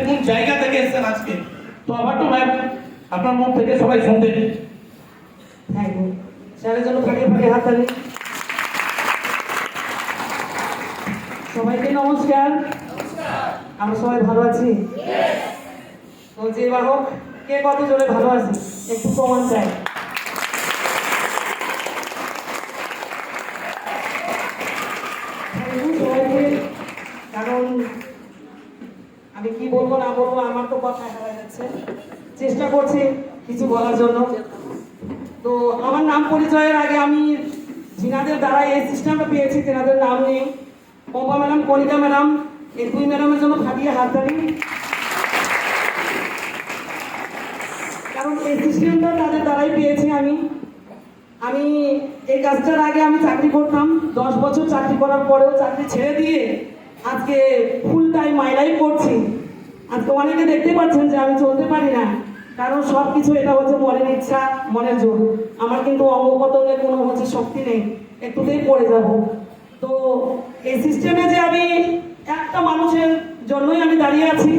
কোন জায়গা থেকে এসেছেন আজকে। তো আবার তো ম্যাম আপনার মুখ থেকে সবাই শুনতে। থ্যাংক ইউ স্যারের জন্য ফাটিয়ে ফাটিয়ে হাত তালি। সবাইকে নমস্কার। আমরা সবাই ভালো আছি তো যে বাহক কে কত জোরে ভালো আছি একটু প্রমাণ চাই। সবাইকে, কারণ আমি কি বলবো না বলবো আমার তো কথা হারা যাচ্ছে, চেষ্টা করছি কিছু বলার জন্য। তো আমার নাম পরিচয়ের আগে আমি যিনাদের দ্বারা এই সিস্টেমটা পেয়েছি তেনাদের নাম নেই। পম্পা ম্যাডাম, কণিকা ম্যাডাম, এই দুই ম্যাডামের জন্য ফাটিয়ে হাততালি। কারণ এই সিস্টেমটা তাদের দ্বারাই পেয়েছি আমি। আমি এই কাজটার আগে আমি চাকরি করতাম, 10 বছর চাকরি করার পরেও চাকরি ছেড়ে দিয়ে আজকে ফুল টাইম মাই লাইফ করছি। আজকে অনেকে দেখতে পাচ্ছেন যে আমি চলতে পারি না, কারণ সব কিছু এটা হচ্ছে মনের ইচ্ছা, মনের জোর। আমার কিন্তু অঙ্গ প্রত্যঙ্গের কোনো হচ্ছে শক্তি নেই, একটুতেই পড়ে যাব। তো এই সিস্টেমে যে আমি একটা মানুষের জন্যই আমি দাঁড়িয়ে আছি,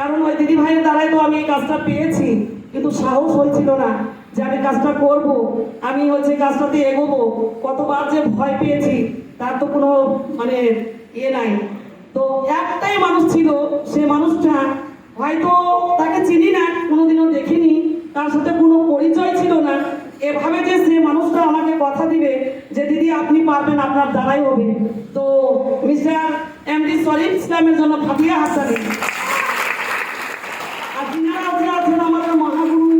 কারণ ওই দিদি ভাইয়ের দ্বারাই তো আমি এই কাজটা পেয়েছি, কিন্তু সাহস হয়েছিল না যে আমি কাজটা করব, আমি হচ্ছে কাজটাতে এগোবো। কতবার যে ভয় পেয়েছি তার তো কোনো মানে ইয়ে নাই। তো একটাই মানুষ ছিল, সে মানুষটা হয়তো তাকে চিনি না, কোনোদিনও দেখিনি, তার সাথে কোনো পরিচয় ছিল না। এভাবে যে সে মানুষটা আমাকে কথা দিবে যে দিদি আপনি পারবেন, আপনার দ্বারাই হবে। তো মিস্টার এমডি শরীফ ইসলামের জন্য ফাটিয়ে হাততালি। আর যিনারা আছেন আমাদের মহাগুরু,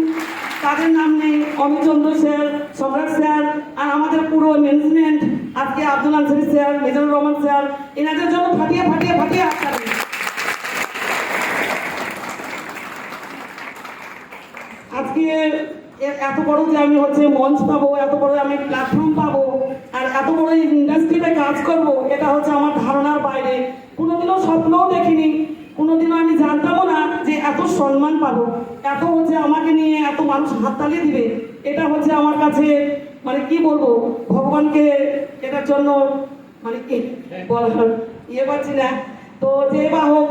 তাদের নাম নেই, অমিত চন্দ্র স্যার, সম্রাট স্যার, আর আমাদের পুরো ম্যানেজমেন্ট, আজকে আব্দুল আনসারি স্যার, মিজানুর রহমান স্যার, এনাদের জন্য ফাটিয়ে ফাটিয়ে ফাটিয়ে হাততালি। আজকে এত বড় যে আমি হচ্ছে মঞ্চ পাবো, এত বড় আমি প্ল্যাটফর্ম পাবো, আর এত বড় ইন্ডাস্ট্রিতে কাজ করব, এটা হচ্ছে আমার ধারণার বাইরে। কোনোদিনও স্বপ্নও দেখিনি, কোনোদিনও আমি জানতামও না যে এত সম্মান পাবো, এত হচ্ছে আমাকে নিয়ে এত মানুষ হাততালি দিবে। এটা হচ্ছে আমার কাছে মানে কি বলবো, ভগবানকে এটার জন্য মানে কি বলার ইয়ে পাচ্ছি না। তো যে বা হোক,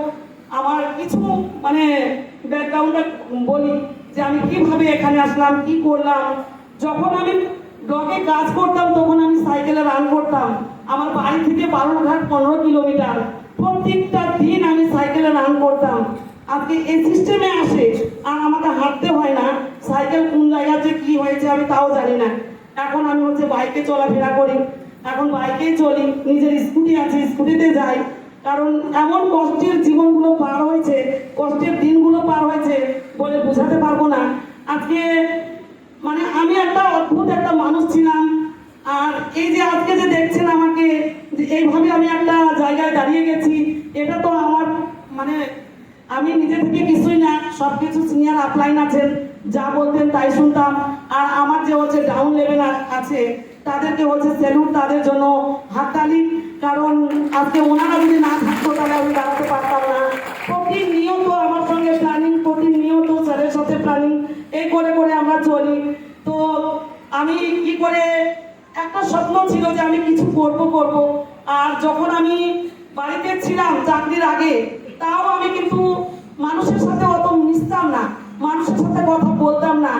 আমার কিছু মানে ব্যাকগ্রাউন্ডটা বলি যে আমি কিভাবে এখানে আসলাম, কি করলাম। যখন আমি ব্লকে কাজ করতাম তখন আমি সাইকেলে রান করতাম। আমার বাড়ি থেকে বালুরঘাট 15 কিলোমিটার, প্রত্যেকটা দিন আমি সাইকেলে রান করতাম। আজকে এই সিস্টেমে আসে আর আমাকে হাঁটতে হয় না, সাইকেল কোন জায়গাতে কি হয়েছে আমি তাও জানি না। এখন আমি হচ্ছে বাইকে চলাফেরা করি, এখন বাইকেই চলি, নিজের স্কুটি আছে, স্কুটিতে যাই। কারণ এমন কষ্টের জীবনগুলো পার হয়েছে, কষ্টের দিনগুলো পার হয়েছে বলে বোঝাতে পারবো না। আজকে মানে আমি একটা অদ্ভুত একটা মানুষ ছিলাম, আর এই যে আজকে যে দেখছেন আমাকে, যে এইভাবে আমি একটা জায়গায় দাঁড়িয়ে গেছি, এটা তো আমার মানে আমি নিজে থেকে কিছুই না, সব কিছু সিনিয়র আপলাইন আছেন, যা বলতেন তাই শুনতাম। আর আমার যে হচ্ছে ডাউন লেভেল আছে তাদেরকে হচ্ছে স্যালুট, তাদের জন্য হাততালি। কারণ আজকে ওনারা যদি না থাকতো তাহলে আমি দাঁড়াতে পারতাম না। প্রতিনিয়ত আমার সঙ্গে প্ল্যানিং, প্রতিনিয়ত স্যারের সাথে প্ল্যানিং, এই করে করে আমরা চলি। তো আমি কি করে একটা স্বপ্ন ছিল যে আমি কিছু করব। আর যখন আমি বাড়িতে ছিলাম চাকরির আগে, তাও আমি কিন্তু মানুষের সাথে অত মিশতাম না, মানুষের সাথে কথা বলতাম না,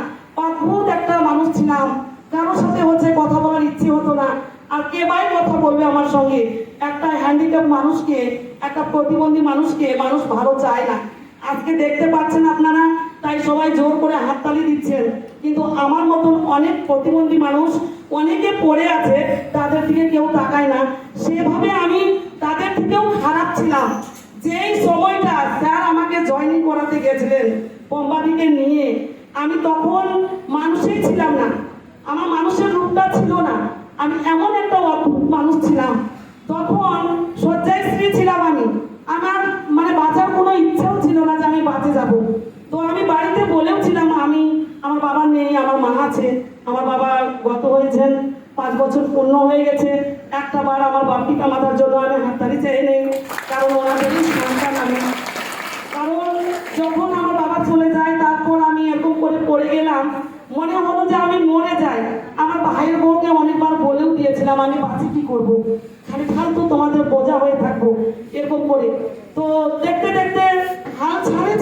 অদ্ভুত একটা মানুষ ছিলাম। কারোর সাথে হচ্ছে কথা বলার ইচ্ছে হতো না। আর কে ভাই কথা বলবে আমার সঙ্গে? একটা হ্যান্ডিক্যাপ মানুষকে, একটা প্রতিবন্ধী মানুষকে মানুষ ভালো চায় না। আজকে দেখতে পাচ্ছেন আপনারা, তাই সবাই জোর করে হাততালি দিচ্ছেন। কিন্তু আমার মতন অনেক প্রতিবন্ধী মানুষ অনেকে পড়ে আছে, তাদের দিকে কেউ তাকায় না। সেভাবে আমি তাদের থেকেও খারাপ ছিলাম। যেই সময়টা স্যার আমাকে জয়েনিং করাতে গেছিলেন কোম্পানিকে নিয়ে, আমি তখন মানুষই ছিলাম না, আমার মানুষের রূপটা ছিল না। আমি এমন একটা অদ্ভুত মানুষ ছিলাম। তখন শয্যাশ্রী ছিলাম আমি, আমার মানে বাঁচার কোনো ইচ্ছাও ছিল না যে আমি বাঁচে যাব। তো আমি বাড়িতে বলেও ছিলাম আমি, আমার বাবা নেই, আমার মা আছে। আমার বাবা গত হয়েছেন, 5 বছর পূর্ণ হয়ে গেছে। একটা বার আমার বাপ পিতা মাতার জন্য আমি হাততালি চেয়ে নেই, কারণ ওনাদেরই সন্তান আমি। কারণ যখন আমার বাবা চলে যায়, তারপর আমি এরকম করে পড়ে গেলাম, মনে হলো যে আমি মরে যাই। আমার ভাইয়ের বউকে অনেকবার বলেও দিয়েছিলাম আমি বাঁচি কি করবো, খালি ফালতু তোমাদের বোঝা হয়ে থাকবো এরকম করে। তো দেখতে দেখতে হাল ছাড়ে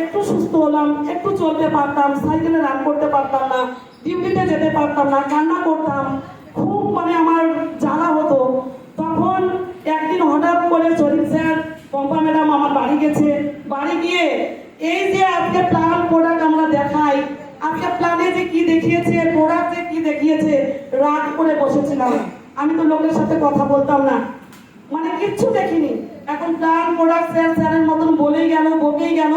একটু সুস্থ হলাম, একটু চলতে পারতাম, সাইকেলে রান করতে পারতাম না, ডিউটিতে যেতে পারতাম না, কান্না করতাম, খুব মানে আমার জ্বালা হতো। তখন একদিন হঠাৎ করে শরীফ স্যার, পম্পা ম্যাডাম আমার বাড়ি গেছে, বাড়ি গিয়ে এই যে আজকে প্ল্যান প্রোডাক্ট আমরা দেখাই, আজকে প্ল্যানে যে কি দেখিয়েছে, প্রোডাক্ট যে কি দেখিয়েছে, রাগ করে বসেছিলাম। আমি তো লোকের সাথে কথা বলতাম না, মানে কিচ্ছু দেখিনি। এখন প্ল্যান প্রোডাক্ট স্যার স্যারের মতন বলেই গেল, বকেই গেল,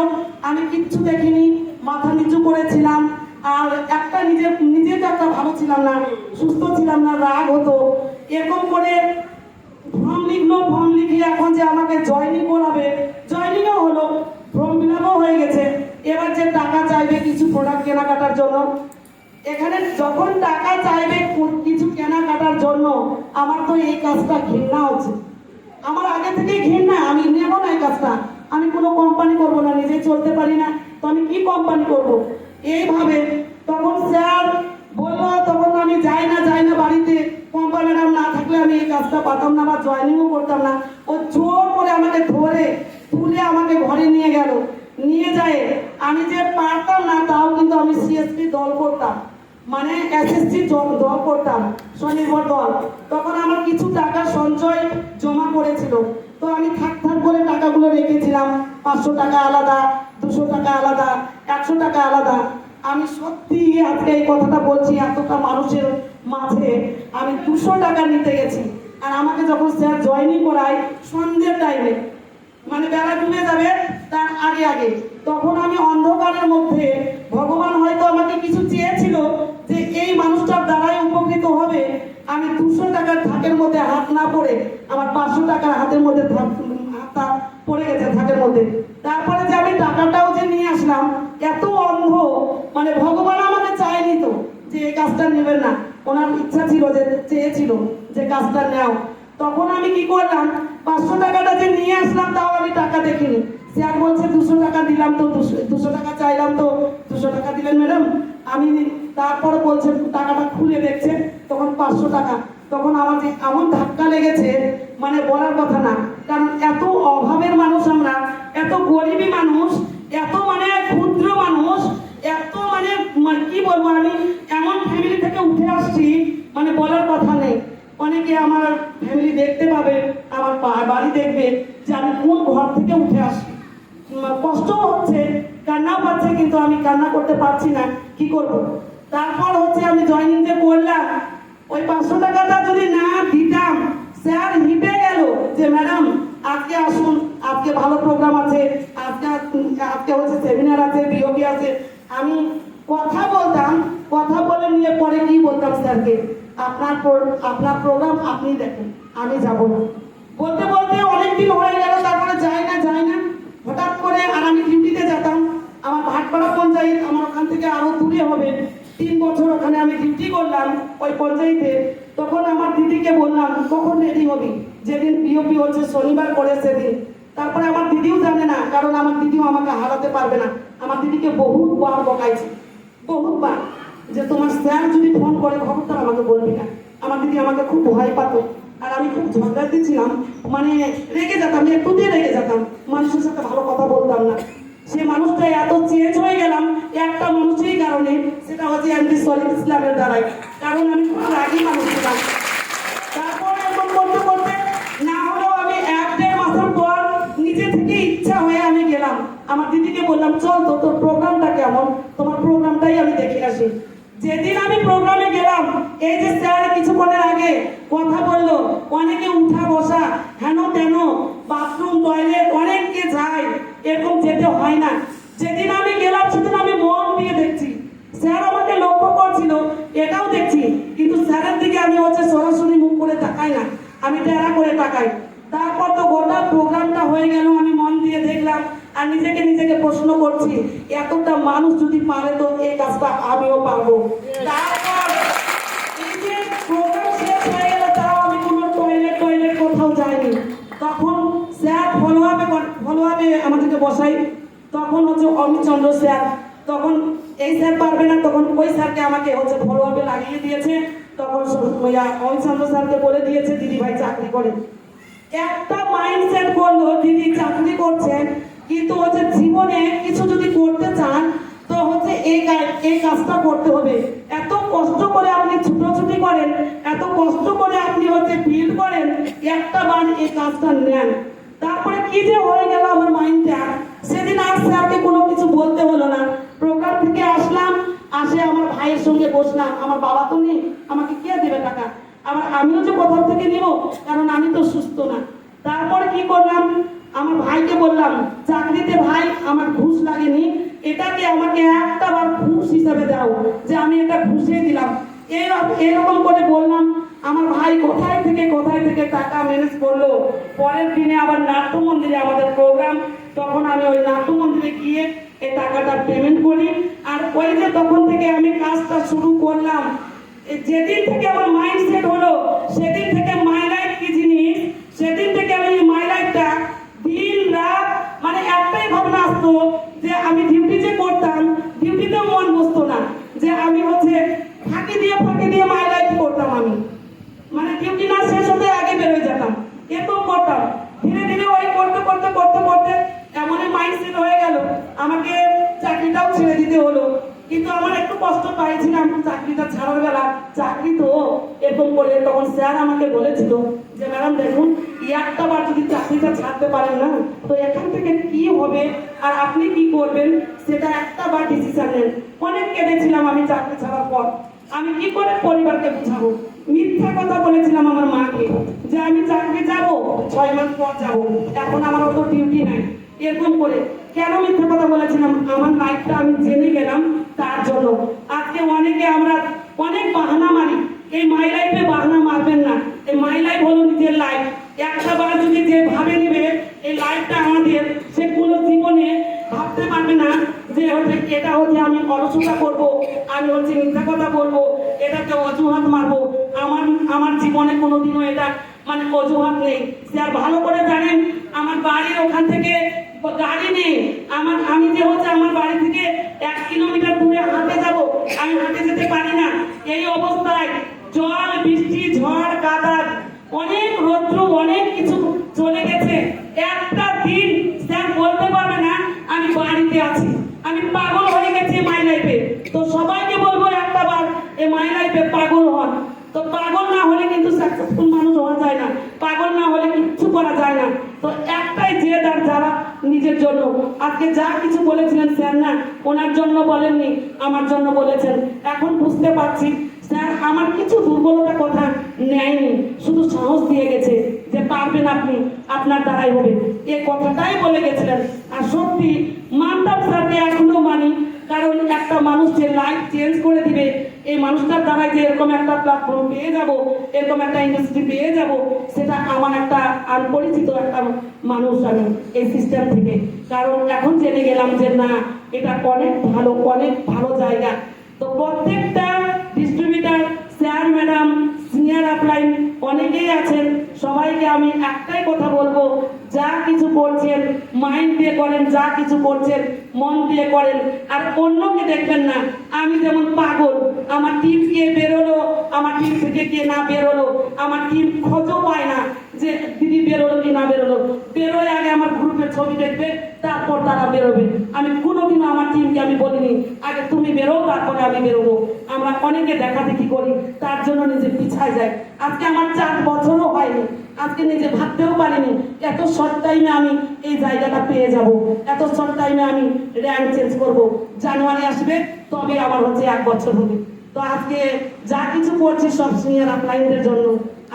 আমি কিচ্ছু দেখিনি, মাথা নিচু করেছিলাম। আর একটা নিজে তো একটা ভালো ছিলাম না, সুস্থ ছিলাম না, রাগ হতো। এরকম করে ফর্ম লিখিয়ে এখন যে আমাকে জয়েনিং করাবে, জয়েনিংও হলো, ফর্ম ফিল আপও হয়ে গেছে। এবার যে টাকা চাইবে কিছু প্রোডাক্ট কেনাকাটার জন্য, এখানে যখন টাকা চাইবে কিছু কেনাকাটার জন্য, আমার তো এই কাজটা ঘৃণা হচ্ছে, আমার আগে থেকে ঘৃণা, আমি নেব না এই কাজটা। আমি কোনো কোম্পানি করবো না, নিজে চলতে পারি না, তো আমি কি কোম্পানি করব এইভাবে। তখন স্যার বললো, তখন আমি যাই না বাড়িতে, পম্পা ম্যাডাম না থাকলে আমি এই কাজটা পাতাম না বা জয়েনিংও করতাম না। ও জোর করে আমাকে ধরে তুলে আমাকে ঘরে নিয়ে গেল, নিয়ে যায়। আমি যে পারতাম না, তাও কিন্তু আমি সিএসপি দল করতাম, মানে এসএসসি দল করতাম, স্বনির্ভর দল। তখন আমার কিছু টাকা সঞ্চয় জমা করেছিল, তো আমি থাক করে টাকাগুলো রেখেছিলাম। 500 টাকা আলাদা, 200 টাকা আলাদা, 100 টাকা আলাদা। আমি সত্যি আজকে এই কথাটা বলছি এতটা মানুষের মাঝে, আমি 200 টাকা নিতে গেছি। আর আমাকে যখন স্যার জয়েনিং করায় সন্ধ্যের টাইমে, মানে বেলা ডুবে যাবে তার আগে, তখন আমি অন্ধকারের মধ্যে, ভগবান হয়তো আমাকে কিছু চেয়েছিল যে এই মানুষটার দ্বারাই উপকৃত হবে। আমি 200 টাকার থাকের মধ্যে হাত না পড়ে আমার 500 টাকার হাতের মধ্যে হাতটা পড়ে গেছে থাকের মধ্যে। তারপরে যে আমি টাকাটাও যে নিয়ে আসলাম, এত অন্ধ, মানে ভগবান আমাকে চায়নি তো যে এই কাজটা নেবেন না, ওনার ইচ্ছা ছিল, যে চেয়েছিল যে কাজটা নেও। তখন আমি কি করলাম, 500 টাকাটা যে নিয়ে আসলাম, তাও আমি টাকা দেখিনি। স্যার বলছে 200 টাকা দিলাম, তো 200 টাকা চাইলাম, তো 200 টাকা দিলেন ম্যাডাম। আমি তারপর বলছে টাকাটা খুলে দেখছে, তখন 500 টাকা। তখন আমার যে এমন ধাক্কা লেগেছে, মানে বলার কথা না। কারণ এত অভাবের মানুষ আমরা, এত গরিবী মানুষ, এত মানে ক্ষুদ্র মানুষ, এত মানে কি বলবো, আমি এমন ফ্যামিলি থেকে উঠে আসছি, মানে বলার কথা নেই। অনেকে আমার ফ্যামিলি দেখতে পাবে, আমার বাড়ি দেখবে যে আমি কোন ঘর থেকে উঠে আসি। কষ্ট হচ্ছে, কান্নাও পাচ্ছে, কিন্তু আমি কান্না করতে পারছি না, কি করব। তারপর হচ্ছে আমি জয়েনিং যে করলাম, ওই 500 টাকাটা যদি না দিতাম, স্যার হিপে গেল যে ম্যাডাম আজকে আসুন, আজকে ভালো প্রোগ্রাম আছে, আজকে হচ্ছে সেমিনার আছে, বিওপি আছে। আমি কথা বলতাম, কথা বলে নিয়ে পরে কি বলতাম স্যারকে, আপনার প্রোগ্রাম আপনি দেখেন, আমি যাব না। বলতে বলতে অনেকদিন হয়ে গেল, তারপরে যাই না হঠাৎ করে। আর আমি ডিউটিতে যেতাম, আমার ভাটপাড়া পঞ্চায়েত, আমার ওখান থেকে আরো দূরে হবে। 3 বছর ওখানে আমি ডিউটি করলাম ওই পঞ্চায়েতে। তখন আমার দিদিকে বললাম, কখন রেডি হবি, যেদিন বিওপি হচ্ছে শনিবার করে সেদিন। তারপরে আমার দিদিও জানে না, কারণ আমার দিদিও আমাকে হারাতে পারবে না। আমার দিদিকে বহুতবার বকাইছে, বহুতবার, যে তোমার স্যার যদি ফোন করে খবরদার আমাকে বলবি না। আমার দিদি আমাকে খুব ভয় পাত, আর আমি খুব ঝগড়াতে ছিলাম, মানে রেগে যেতাম, একটুতেই রেগে যেতাম, মানুষের সাথে ভালো কথা বলতাম না। সে মানুষটা এত চেঞ্জ হয়ে গেলাম একটা মানুষের কারণে, সেটা হচ্ছে এমডি শরীফ ইসলামের দ্বারাই। কারণ আমি খুব রাগী মানুষ ছিলাম। তারপরে এরকম করতে করতে না হলেও আমি 1-1.5 মাসের পর নিজে থেকে ইচ্ছা হয়ে আমি গেলাম। আমার দিদিকে বললাম, চল তো, তোর প্রোগ্রামটা কেমন, তোমার প্রোগ্রামটাই আমি দেখে আসি। যেদিন আমি প্রোগ্রামে গেলাম, এই যে স্যার কিছুক্ষণের আগে কথা বললো, অনেকে উঠা বসা, হেন তেন, বাথরুম টয়লেট অনেককে যায়, এরকম যেতে হয় না। যেদিন আমি গেলাম সেদিন আমি মন দিয়ে দেখছি, স্যার আমাকে লক্ষ্য করছিল, এটাও দেখছি, কিন্তু স্যারের দিকে আমি হচ্ছে সরাসরি মুখ করে তাকাই না, আমি টেরা করে তাকাই। তারপর তো গোটা প্রোগ্রামটা হয়ে গেল, আমি মন দিয়ে দেখলাম, আর নিজেকে প্রশ্ন করছি, এতটা মানুষ যদি পারে তো এই কাজটা আমিও পারবো। তারপর এই যে প্রোগ্রাম শেষ হয়ে গেল, তাও আমি কোনো টয়লেট কোথাও যাইনি। তখন স্যার ফলো আপে আমাদেরকে বসাই, তখন হচ্ছে অমিত চন্দ্র স্যার, তখন এই স্যার পারবে না, তখন ওই স্যারকে আমাকে হচ্ছে ফলো আপে লাগিয়ে দিয়েছে। তখন অমিত চন্দ্র স্যারকে বলে দিয়েছে, দিদি ভাই চাকরি করে। একটা মাইন্ডসেট করলো, দিদি চাকরি করছেন, কিন্তু হচ্ছে জীবনে কিছু যদি করতে চান তো হচ্ছে এই কাজটা করতে হবে। এত কষ্ট করে আপনি ছুটোছুটি করেন, এত কষ্ট করে আপনি হচ্ছে বিল্ড করেন, একটা বার এই কাজটা নেন। তারপরে কি যে হয়ে গেল আমার মাইন্ডটা, সেদিন আর স্যারকে কোনো কিছু বলতে হলো না। প্রোগ্রাম থেকে আসলাম, আসে আমার ভাইয়ের সঙ্গে বসলাম। আমার বাবা তো নেই, আমাকে কে দেবে টাকা? আমিও যে কোথাও থেকে নিব, কারণ আমি তো সুস্থ না। তারপর কি করলাম, আমার ভাইকে বললাম, চাকরিতে ভাই আমার ঘুষ লাগেনি, এটাকে আমাকে একটা বার ঘুষ হিসাবে দাও, যে আমি এটা ঘুষিয়ে দিলাম। এরকম করে বললাম। আমার ভাই কোথায় থেকে টাকা ম্যানেজ করলো। পরের দিনে আবার নাট্য মন্দিরে আমাদের প্রোগ্রাম, তখন আমি ওই নাট্য মন্দিরে গিয়ে এই টাকাটা পেমেন্ট করি। আর ওই যে তখন থেকে আমি কাজটা শুরু করলাম। যেদিন থেকে আমার মাইন্ড সেট হলো, সেদিন থেকে মাই লাইফ কি জিনিস, সেদিন থেকে আমি মাই লাইফটা দিন রাত মানে একটাই ভাবনা আসতো যে আমি ডিউটি যে করতাম, ডিউটিতেও মন বসতো না, যে আমি হচ্ছে ফাঁকি দিয়ে মাই লাইফ করতাম। আমি মানে ডিউটি না শেষ হতে আগে বেরোয় যেতাম, এরকম করতাম। ধীরে ধীরে ওই করতে এমনই মাইন্ডসেট হয়ে গেল, আমাকে চাকরিটাও ছেড়ে দিতে হলো। কিন্তু আমার একটু কষ্ট পাইছিলাম চাকরিটা ছাড়ার বেলা। চাকরি তো এরকম করে, তখন স্যার আমাকে বলেছিল যে ম্যাডাম দেখুন, একটা বার যদি চাকরিটা ছাড়তে পারেন না, তো এখান থেকে কি হবে আর আপনি কি করবেন সেটা একটা বার ডিসিশন নেন। অনেক কেঁদেছিলাম আমি চাকরি ছাড়ার পর। আমি কি করে পরিবারকে বুঝাবো? মিথ্যা কথা বলেছিলাম আমার মাকে যে আমি চাকরি যাবো, 6 মাস পর যাবো, এখন আমার অত ডিউটি নাই। এরকম করে কেন মিথ্যা কথা বলেছিলাম? আমার লাইফটা আমি জেনে গেলাম তার জন্য। আজকে আমরা অনেক বাহানা মারি, এই মাই লাইফে বাহানা মারবেন না। এই মাই লাইফ হলো নিজের লাইফ। একটা বার যদি যে ভাবে নেবে এই লাইফটা আমাদের, সে কোনো জীবনে ভাবতে পারবে না যে এটা হচ্ছে আমি অলসতা করব, আমি হচ্ছে মিথ্যা কথা বলবো, এটাকে অজুহাত মারবো। আমার জীবনে কোনোদিনও এটা মানে অজুহাত নেই। স্যার ভালো করে জানেন আমার বাড়ির ওখান থেকে গাড়ি নেই। আমি যে হচ্ছে আমার বাড়ি থেকে 1 কিলোমিটার দূরে হাঁটে যাব, আমি হাঁটে যেতে পারি না। এই অবস্থায় জল, বৃষ্টি, ঝড়, কাদা, অনেক রৌদ্র, অনেক কিছু চলে গেছে। একটা দিন স্যার বলতে পারবে না আমি বাড়িতে আছি। আমি পাগল হয়ে গেছি মাই লাইফে। তো সবাইকে বলবো একটা বার এই মাই লাইফে পাগল হন। তো পাগল না হলে কিন্তু সাকসেসফুল মানুষ হওয়া যায় না, পাগল না হলে কিচ্ছু করা যায় না। তো একটাই জেদ আর যারা নিজের জন্য। আজকে যা কিছু বলেছিলেন স্যার না, ওনার জন্য বলেননি, আমার জন্য বলেছেন। এখন বুঝতে পারছি স্যার আমার কিছু দুর্বলতা কথা নেয়নি, শুধু সাহস দিয়ে গেছে যে পারবেন আপনি, আপনার দ্বারাই হবে, এই কথাটাই বলে গেছিলেন। আর সত্যি মানতাম স্যারকে, এখনো মানি। কারণ একটা মানুষ যে লাইফ চেঞ্জ করে দিবে, এই মানুষটার দ্বারা যে এরকম একটা প্ল্যাটফর্ম পেয়ে যাব, এরকম একটা ইন্ডাস্ট্রি পেয়ে যাব, সেটা আমার একটা আনপরিচিত একটা মানুষ আমি এই সিস্টেম থেকে। কারণ এখন জেনে গেলাম যে না, এটা অনেক ভালো জায়গা। তো প্রত্যেকটা distributor, sir, madam, senior upline অনেকেই আছেন, সবাইকে আমি একটাই কথা বলবো, যা কিছু করছেন মাইন্ড দিয়ে করেন, যা কিছু করছেন মন দিয়ে করেন। আর অন্যকে দেখবেন না আমি যেমন পাগল, আমার টিম কে বেরোলো, আমার টিম থেকে কে না বেরোলো, আমার টিম খোঁজও পায় না যে দিদি বেরোলো কি না বেরোলো। বেরোয় আগে আমার গ্রুপের ছবি দেখবে, তারপর তারা বেরোবে। আমি কোনোদিনও আমার টিমকে আমি বলিনি আগে তুমি বেরো, তারপরে আমি বেরোবো। আমরা অনেকে দেখা দেখি করি, তার জন্য নিজে পিছায় যায়। আজকে আমার 4 বছরও হয়নি, আজকে নিজে ভাবতেও পারিনি এত শর্ট টাইমে আমি এই জায়গাটা পেয়ে যাব, এত শর্ট টাইমে আমি র্যাঙ্ক চেঞ্জ করব। জানুয়ারি আসবে, তবে আমার হচ্ছে 1 বছর হবে। তো আজকে যা কিছু করছি সব সিনিয়র আপলাইনদের জন্য।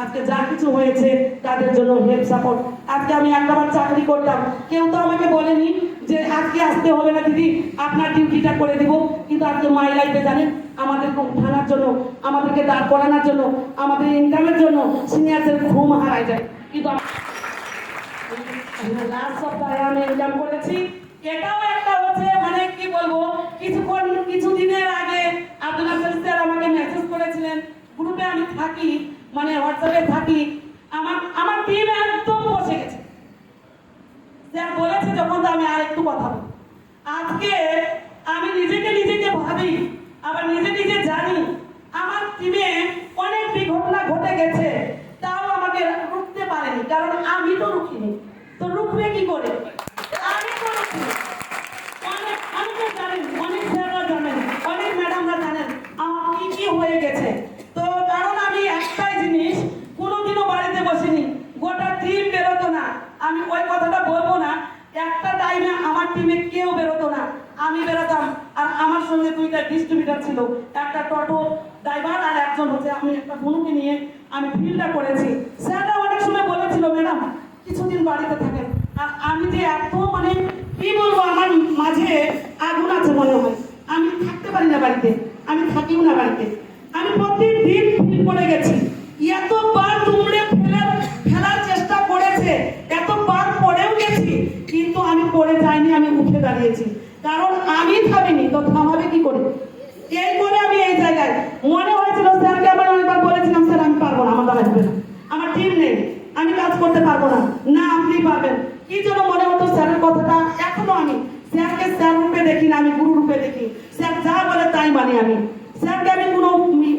আজকে যা কিছু হয়েছে তাদের জন্য হেল্প সাপোর্ট। আজকে আমি একটাবার চাকরি করতাম, কেউ তো আমাকে বলেনি যে আজকে আসতে হবে না দিদি, আপনার ডিউটিটা করে দিব। কিন্তু আজকে মাই লাইফে জানেন আমাদেরকে উঠানোর জন্য, আমাদেরকে দাঁড় করানোর জন্য, আমাদের ইনকামের জন্য সিনিয়রদের ঘুম হারায় যায়। কিন্তু লাস্ট সপ্তাহে আমি ইনকাম করেছি। এটাও একটা হচ্ছে মানে কি বলবো, কিছুদিনের আগে আব্দুল হাসান স্যার আমাকে মেসেজ করেছিলেন, গ্রুপে আমি থাকি, মানে হোয়াটসঅ্যাপে থাকি, আমার টিম একদম বসে গেছে। স্যার বলেছে যখন, আমি আর একটু কথা বলি। আজকে আমি নিজেকে ভাবি, আবার নিজে জানি আমার টিমে অনেক ঘটনা ঘটে গেছে, তাও আমাকে রুখতে পারেনি। কারণ আমি তো রুখিনি, তো রুখবে কি করে? আমি তো সঙ্গে দুইটা ডিস্ট্রিবিউটার ছিল, একটা টোটো ড্রাইভার আর একজন হচ্ছে আমি একটা বনুকে নিয়ে আমি ফিল্ডটা করেছি। স্যাররা অনেক সময় বলেছিল ম্যাডাম কিছুদিন বাড়িতে থাকেন, আর আমি যে এত মানে কি বলবো আমার মাঝে আগুন আছে মনে হয়, আমি থাকতে পারি না বাড়িতে, আমি থাকিও না বাড়িতে। আমি প্রতিদিন ফিল করে গেছি, এতবার দুমড়ে ফেলার চেষ্টা করেছে, এতবার পড়েও গেছি, কিন্তু আমি পড়ে যাইনি, আমি উঠে দাঁড়িয়েছি। কারণ আমি থামিনি তো থামাবে কি করে? এই করে আমি এই জায়গায় মনে হয়েছিল স্যারকে আমার অনেকবার বলেছিলাম স্যার আমি পারবো না, আমার দ্বারা হবে না, আমার টিম নেই, আমি কাজ করতে পারবো না। না আপনি পারবেন। কি জন্য মনে হতো স্যারের কথাটা? এখনো আমি স্যারকে স্যার রূপে দেখি না, আমি গুরু রূপে দেখি। স্যার যা বলে তাই মানি আমি। স্যারকে আমি কোনো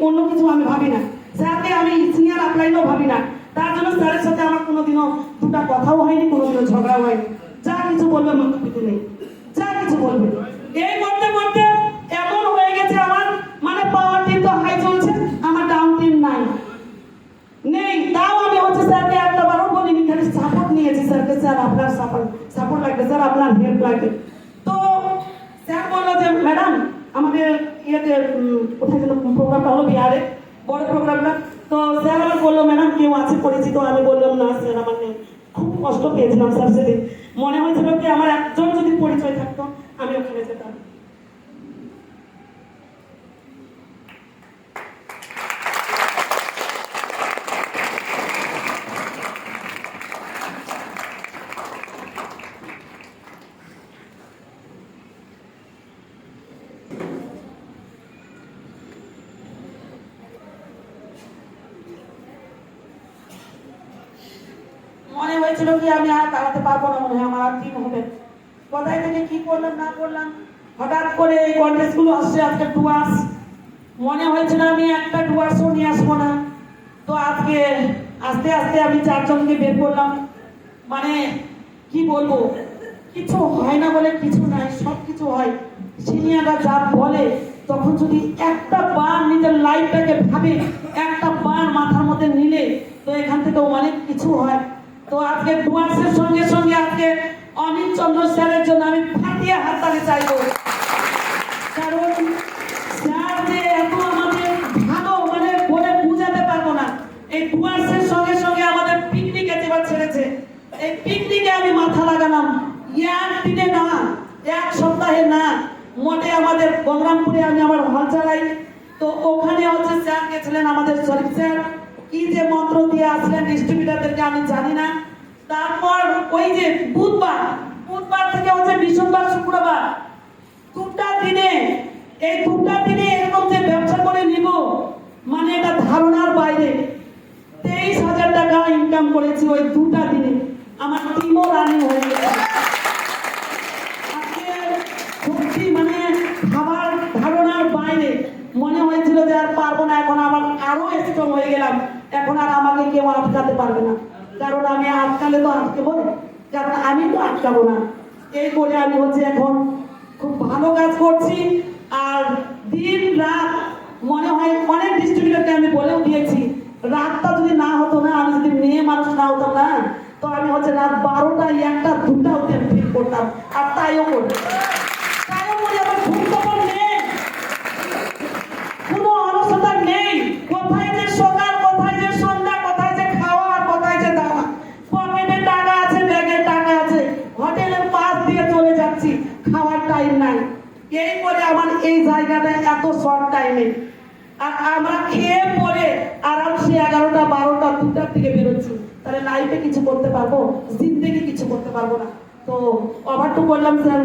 অন্য কিছু আমি ভাবি না, স্যারকে আমি সিনিয়র আপলাইনও ভাবি না। তার জন্য স্যারের সাথে আমার কোনোদিনও দুটা কথাও হয়নি, কোনোদিনও ঝগড়াও হয়নি। যা কিছু বলবে মাথা পিছু নেই, যা কিছু বলবে। এই করতে করতে এমন হয়ে গেছে আমার মানে পাওয়ার টিম তো হাই চলছে, আমার ডাউন টিম নাই নেই। তাও আমি হচ্ছে স্যারকে একটা বারও বলিনি, খালি সাপোর্ট নিয়েছি স্যারকে, স্যার আপনার সাপোর্ট লাগবে, স্যার আপনার হেল্প লাগবে। তো স্যার বললো যে ম্যাডাম আমাদের ইয়েতে কোথায় যেন প্রোগ্রামটা হলো, বিহারে বড় প্রোগ্রামটা। তো স্যার আমার বললো ম্যাডাম কেউ আছে পরিচিত? আমি বললাম না স্যার আমার নেই। খুব কষ্ট পেয়েছিলাম স্যার সেদিন, মনে হয়েছিল কি আমার একজন যদি পরিচয় থাকতো আমি ওখানে যেতাম। মনে হয়েছিল কি আমি আর দাঁড়াতে পারবো না, মনে হয় আমার আর টিম হবে। কোথায় থেকে কি করলাম না করলাম, হঠাৎ করে এই কন্টেস্ট গুলো আসছে, আজকে ডুয়ার্স। মনে হয়েছিল আমি একটা ডুয়ার্সও নিয়ে আসবো না। তো আজকে আস্তে আস্তে আমি চারজনকে বের করলাম। মানে কি বলবো, কিছু হয় না বলে কিছু নাই, সব কিছু হয়। সিনিয়ররা যা বলে, তখন যদি একটা বার নিজের লাইফটাকে ভাবে, একটা বার মাথার মধ্যে নিলে, তো এখান থেকে অনেক কিছু হয়। তো আজকে ডুয়ার্সের সঙ্গে সঙ্গে আজকে অমিত চন্দ্র স্যারের জন্য আমি ফাটিয়ে হাততালি চাইবো। কারণ স্যার যে এত আমাদের ভালো মানে বলে বুঝাতে পারবো না। এই ডুয়ার্সের সঙ্গে সঙ্গে আমাদের পিকনিকে যেবার ছেড়েছে, এই পিকনিকে আমি মাথা লাগালাম। একদিনে না, এক সপ্তাহে না, মোটে আমাদের গঙ্গারামপুরে আমি আমার হল চালাই। তো ওখানে হচ্ছে স্যার গেছিলেন, আমাদের শরীফ স্যার কি যে মন্ত্র দিয়ে আসলেন ডিস্ট্রিবিউটারদেরকে আমি জানি না। তারপর ওই যে বুধবার থেকে হচ্ছে বৃহস্পতিবার শুক্রবার দুটা দিনে, এই দুটা দিনে এরকম যে ব্যবসা করে নিব মানে এটা ধারণার বাইরে। 23,000 টাকা ইনকাম করেছি ওই দুটা দিনে, আমার টিমও রানিং হয়ে গেছে। আজকে সত্যি মানে খাবার ধারণার বাইরে, মনে হয়েছিল যে আর পারবো না, এখন আমার আরো স্ট্রং হয়ে গেলাম, এখন আর আমাকে কেউ আটকাতে পারবে না। কারণ আমি আটকালে তো আটকে বলে, কারণ আমি তো আটকাবো না। এই করে আমি হচ্ছে এখন খুব ভালো কাজ করছি। আর দিন রাত মনে হয় অনেক ডিস্ট্রিবিউটরকে আমি বলেও দিয়েছি, রাতটা যদি না হতো না, আমি যদি মেয়ে মানুষ না হতাম না, তো আমি হচ্ছে রাত 12টা 1টা 2টা অবধি ফিল করতাম। আর তাইও করি, আমার ঘুম তখন নেই, কোনো অলসতা নেই। কোথায় যে সকাল, কোথায় যে সন্ধ্যা, কোথায় যে খাওয়া, কোথায় যে দাওয়া। পকেটে টাকা আছে, ব্যাগে টাকা আছে, হোটেলের পাশ দিয়ে চলে যাচ্ছি, খাওয়ার টাইম নাই। এই করে আমার এই জায়গাটা এত শর্ট টাইমে, আর আমরা খেয়ে পরে আরামসে 11টা 12টা 2টার দিকে বেরোচ্ছি। তাহলে লাইফে কিছু করতে পারবো? জিন্দেগি কিছু করতে পারবো না। তো ওভারটু করলাম স্যার।